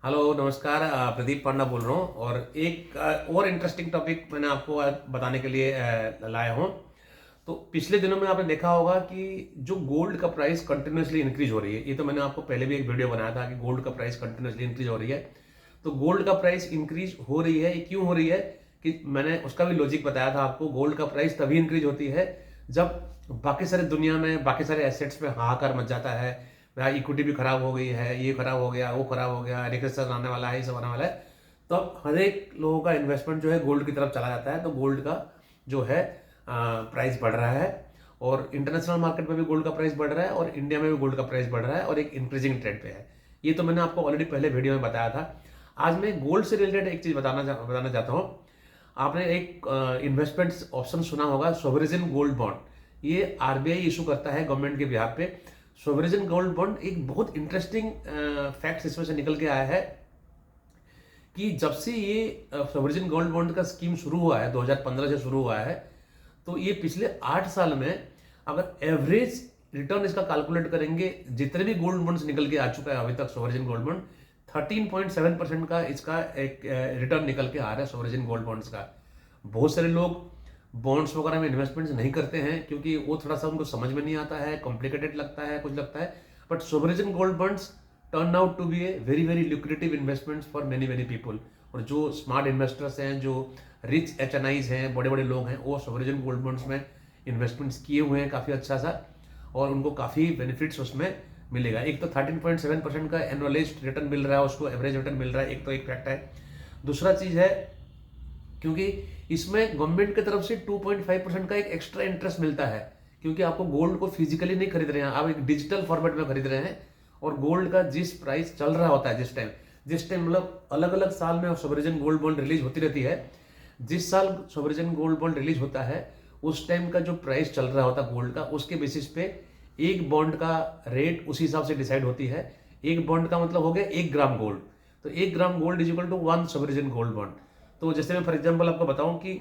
Hello नमस्कार। प्रदीप पांडा बोल रहा हूँ और एक और इंटरेस्टिंग टॉपिक मैंने आपको आज बताने के लिए लाया हूँ। तो पिछले दिनों में आपने देखा होगा कि जो गोल्ड का प्राइस कंटिन्यूसली इंक्रीज हो रही है। ये तो मैंने आपको पहले भी एक वीडियो बनाया था कि गोल्ड का प्राइस कंटिन्यूसली इंक्रीज हो रही है। तो गोल्ड का प्राइस इंक्रीज हो रही है, ये क्यों हो रही है कि मैंने उसका भी लॉजिक बताया था आपको। गोल्ड का प्राइस तभी इंक्रीज होती है जब बाकी सारे दुनिया में बाकी सारे एसेट्स में हाहाकार मच जाता है। भाई इक्विटी भी खराब हो गई है, ये खराब हो गया, वो खराब हो गया, रिसेशन आने वाला है, ये सब आने वाला है। तो अब हर एक लोगों का इन्वेस्टमेंट जो है गोल्ड की तरफ चला जाता है। तो गोल्ड का जो है प्राइस बढ़ रहा है और इंटरनेशनल मार्केट में भी गोल्ड का प्राइस बढ़ रहा है और इंडिया में भी गोल्ड का प्राइस बढ़ रहा है और एक इंक्रीजिंग ट्रेंड पे है। ये तो मैंने आपको ऑलरेडी पहले वीडियो में बताया था। आज मैं गोल्ड से रिलेटेड एक चीज बताना चाहता हूँ। आपने एक इन्वेस्टमेंट ऑप्शन सुना होगा, सोवरेजिन गोल्ड बॉन्ड। ये आरबीआई इशू करता है गवर्नमेंट के बिहाफ पे। सोवरेजिन गोल्ड बॉन्ड एक बहुत इंटरेस्टिंग फैक्ट इसमें से निकल के आया है कि जब से ये सोवरेजिन गोल्ड बॉन्ड का स्कीम शुरू हुआ है, 2015 से शुरू हुआ है, तो ये पिछले 8 साल में अगर एवरेज रिटर्न इसका कैलकुलेट करेंगे, जितने भी गोल्ड बॉन्ड्स निकल के आ चुका है अभी तक सोवरेजिन गोल्ड बॉन्ड, 13.7% का इसका एक रिटर्न निकल के आ रहा है सोवरेजिन गोल्ड बॉन्ड्स का। बहुत सारे लोग बॉन्ड्स वगैरह में इन्वेस्टमेंट्स नहीं करते हैं क्योंकि वो थोड़ा सा उनको समझ में नहीं आता है, कॉम्प्लिकेटेड लगता है, कुछ लगता है। But sovereign gold bonds turn out to be a very very lucrative investments for many many people. और जो स्मार्ट इन्वेस्टर्स हैं, जो रिच एचएनआईज हैं, बड़े बड़े लोग हैं, वो सोवरेजिन गोल्ड बॉन्ड्स में इन्वेस्टमेंट्स किए हुए हैं काफ़ी अच्छा सा, और उनको काफ़ी बेनिफिट्स उसमें मिलेगा। एक तो 13.7% का एनुअलाइज्ड रिटर्न मिल रहा है उसको, एवरेज रिटर्न मिल रहा है, एक तो एक फैक्ट है। दूसरा चीज़ है क्योंकि इसमें गवर्नमेंट की तरफ से 2.5% का एक एक्स्ट्रा इंटरेस्ट मिलता है, क्योंकि आपको गोल्ड को फिजिकली नहीं खरीद रहे हैं, आप एक डिजिटल फॉर्मेट में खरीद रहे हैं। और गोल्ड का जिस प्राइस चल रहा होता है, जिस टाइम मतलब अलग अलग साल में सोवरेजिन गोल्ड बॉन्ड रिलीज होती रहती है। जिस साल सोवरेजिन गोल्ड बॉन्ड रिलीज होता है उस टाइम का जो प्राइस चल रहा होता है गोल्ड का, उसके बेसिस पे एक बॉन्ड का रेट उसी हिसाब से डिसाइड होती है। एक बॉन्ड का मतलब हो गया 1 ग्राम गोल्ड। तो 1 gram gold is equal to 1 sovereign gold bond. तो जैसे मैं फॉर एग्जांपल आपको बताऊं कि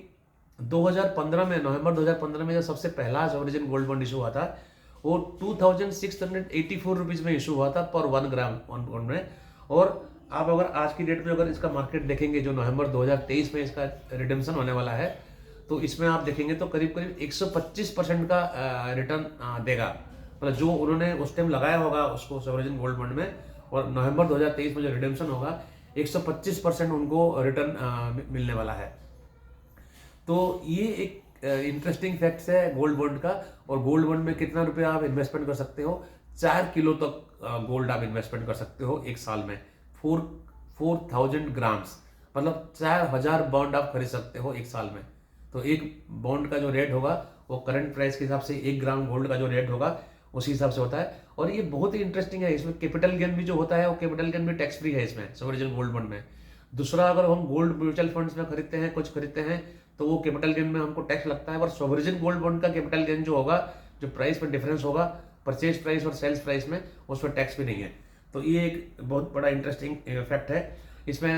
2015 में, नवंबर 2015 में जब सबसे पहला सोवरेजिन गोल्ड बॉन्ड इशू हुआ था, वो 2684 रुपीज में इशू हुआ था पर 1 ग्राम बॉन्ड में। और आप अगर आज की डेट में अगर इसका मार्केट देखेंगे, जो नवंबर 2023 में इसका रिडेम्पशन होने वाला है, तो इसमें आप देखेंगे तो करीब करीब 125% का रिटर्न देगा। मतलब जो उन्होंने उस टाइम लगाया होगा उसको सोवरेजिन गोल्ड बॉन्ड में, और नवंबर 2023 में जो रिडेम्पशन होगा 125% उनको रिटर्न मिलने वाला है। तो ये एक इंटरेस्टिंग फैक्ट्स है गोल्ड बॉन्ड का। और गोल्ड बॉन्ड में कितना रुपया आप इन्वेस्टमेंट कर सकते हो? 4 किलो तक गोल्ड आप इन्वेस्टमेंट कर सकते हो एक साल में। 4000 ग्राम्स, मतलब 4000 बॉन्ड आप खरीद सकते हो एक साल में। तो एक बॉन्ड का जो रेट होगा वो करंट प्राइस के हिसाब से 1 ग्राम गोल्ड का जो रेट होगा उसी हिसाब से होता है। और ये बहुत ही इंटरेस्टिंग है। इसमें कैपिटल गेन भी जो होता है वो कैपिटल गेन भी टैक्स फ्री है इसमें सोवरेजिन गोल्ड बॉन्ड में। दूसरा, अगर हम गोल्ड म्यूचुअल फंड्स में खरीदते हैं, कुछ खरीदते हैं, तो वो कैपिटल गेन में हमको टैक्स लगता है। पर सोवरेजिन गोल्ड बॉन्ड का कैपिटल गेन जो होगा, जो प्राइस में डिफरेंस होगा परचेज प्राइस और सेल्स प्राइस में, उसमें टैक्स भी नहीं है। तो ये एक बहुत बड़ा इंटरेस्टिंग फैक्ट है इसमें।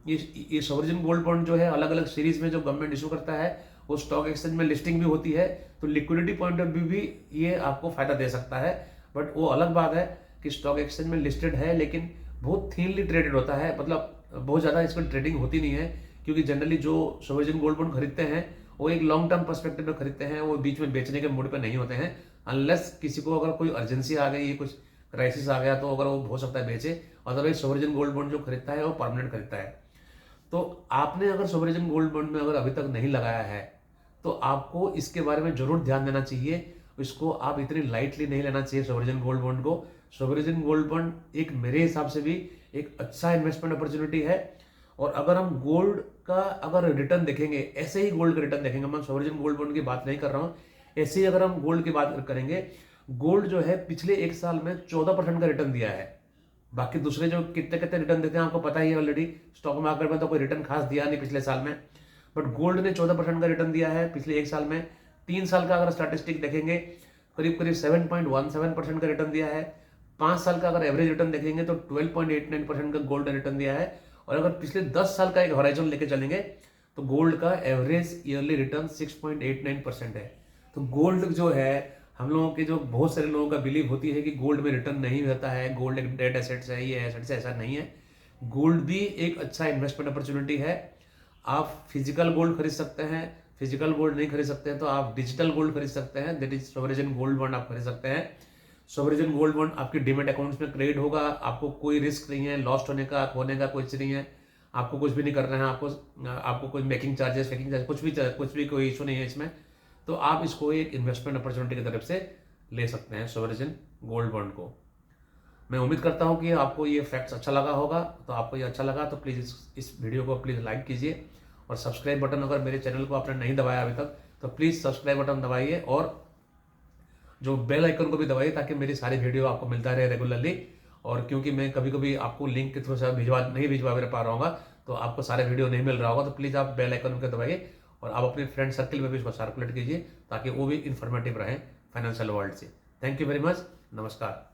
ये सोवरेजिन गोल्ड बॉन्ड जो है अलग अलग सीरीज में जो गवर्नमेंट इशू करता है, वो स्टॉक एक्सचेंज में लिस्टिंग भी होती है। तो लिक्विडिटी पॉइंट ऑफ व्यू भी ये आपको फायदा दे सकता है। बट वो अलग बात है कि स्टॉक एक्सचेंज में लिस्टेड है लेकिन बहुत थीनली ट्रेडेड होता है, मतलब बहुत ज़्यादा इसमें ट्रेडिंग होती नहीं है। क्योंकि जनरली जो सोवरेजिन गोल्ड बॉन्ड खरीदते हैं वो एक लॉन्ग टर्म पर्सपेक्टिव में खरीदते हैं, वो बीच में बेचने के मूड पे नहीं होते हैं। अनलेस किसी को अगर कोई अर्जेंसी आ गई, कुछ क्राइसिस आ गया, तो अगर वो हो सकता है बेचे। अदरवाइज सोवरेजिन गोल्ड बॉन्ड जो खरीदता है वो परमानेंट खरीदता है। तो आपने अगर सोवरेजिन गोल्ड बॉन्ड में अगर अभी तक नहीं लगाया है तो आपको इसके बारे में जरूर ध्यान देना चाहिए। इसको आप इतनी लाइटली नहीं लेना चाहिए सोवरेजिन गोल्ड बॉन्ड को। सोवरेजिन गोल्ड बॉन्ड एक मेरे हिसाब से भी एक अच्छा इन्वेस्टमेंट अपॉर्चुनिटी है। और अगर हम गोल्ड का अगर रिटर्न देखेंगे, ऐसे ही गोल्ड का रिटर्न देखेंगे, मैं सोवरेजिन गोल्ड बॉन्ड की बात नहीं कर रहा हूँ, ऐसे ही अगर हम गोल्ड की बात करेंगे, गोल्ड जो है पिछले एक साल में 14% का रिटर्न दिया है। बाकी दूसरे जो कितने कितने रिटर्न देते हैं आपको पता ही है ऑलरेडी। स्टॉक मार्केट में तो कोई रिटर्न खास दिया नहीं पिछले साल में, बट गोल्ड ने 14% का रिटर्न दिया है पिछले एक साल में। 3 साल का अगर स्टैटिस्टिक देखेंगे, करीब करीब 7.17% का रिटर्न दिया है। 5 साल का अगर एवरेज रिटर्न देखेंगे तो 12.89% का गोल्ड ने रिटर्न दिया है। और अगर पिछले 10 साल का एक हॉराइजन लेके चलेंगे तो गोल्ड का एवरेज ईयरली रिटर्न 6.89% है। तो गोल्ड जो है, हम लोगों के जो बहुत सारे लोगों का बिलीव होती है कि गोल्ड में रिटर्न नहीं होता है, गोल्ड एक डेड एसेट्स है, ये एसेट्स है, ऐसा नहीं है। गोल्ड भी एक अच्छा इन्वेस्टमेंट अपॉर्चुनिटी है। आप फिजिकल गोल्ड खरीद सकते हैं, फिजिकल गोल्ड नहीं खरीद सकते हैं तो आप डिजिटल गोल्ड खरीद सकते हैं, दैट इज सोवरेजन गोल्ड बॉन्ड आप खरीद सकते हैं। सोवरेजन गोल्ड बॉन्ड आपके डीमेट अकाउंट्स में क्रेडिट होगा, आपको कोई रिस्क नहीं है, लॉस्ट होने का, खोने का कुछ नहीं है, आपको कुछ भी नहीं करना है, आपको कोई मेकिंग चार्जेस फेकिंग चार्जेस कुछ भी कोई इशू नहीं है इसमें। तो आप इसको एक इन्वेस्टमेंट अपॉर्चुनिटी की तरफ से ले सकते हैं सोवरेजन गोल्ड बॉन्ड को। मैं उम्मीद करता हूँ कि आपको ये फैक्ट्स अच्छा लगा होगा। तो आपको ये अच्छा लगा तो प्लीज़ इस वीडियो को प्लीज़ लाइक कीजिए, और सब्सक्राइब बटन अगर मेरे चैनल को आपने नहीं दबाया अभी तक तो प्लीज़ सब्सक्राइब बटन दबाइए, और जो बेल आइकन को भी दबाइए ताकि मेरी सारी वीडियो आपको मिलता रहे रेगुलरली। और क्योंकि मैं कभी कभी आपको लिंक के थ्रू से भिजवा पा रहा हूँ तो आपको सारे वीडियो नहीं मिल रहा होगा, तो प्लीज़ आप बेल आइकन को दबाइए और आप अपने फ्रेंड सर्कल में भी इसको सर्कुलेट कीजिए ताकि वो भी इन्फॉर्मेटिव रहें फाइनेंशियल वर्ल्ड से। Thank you very much. नमस्कार।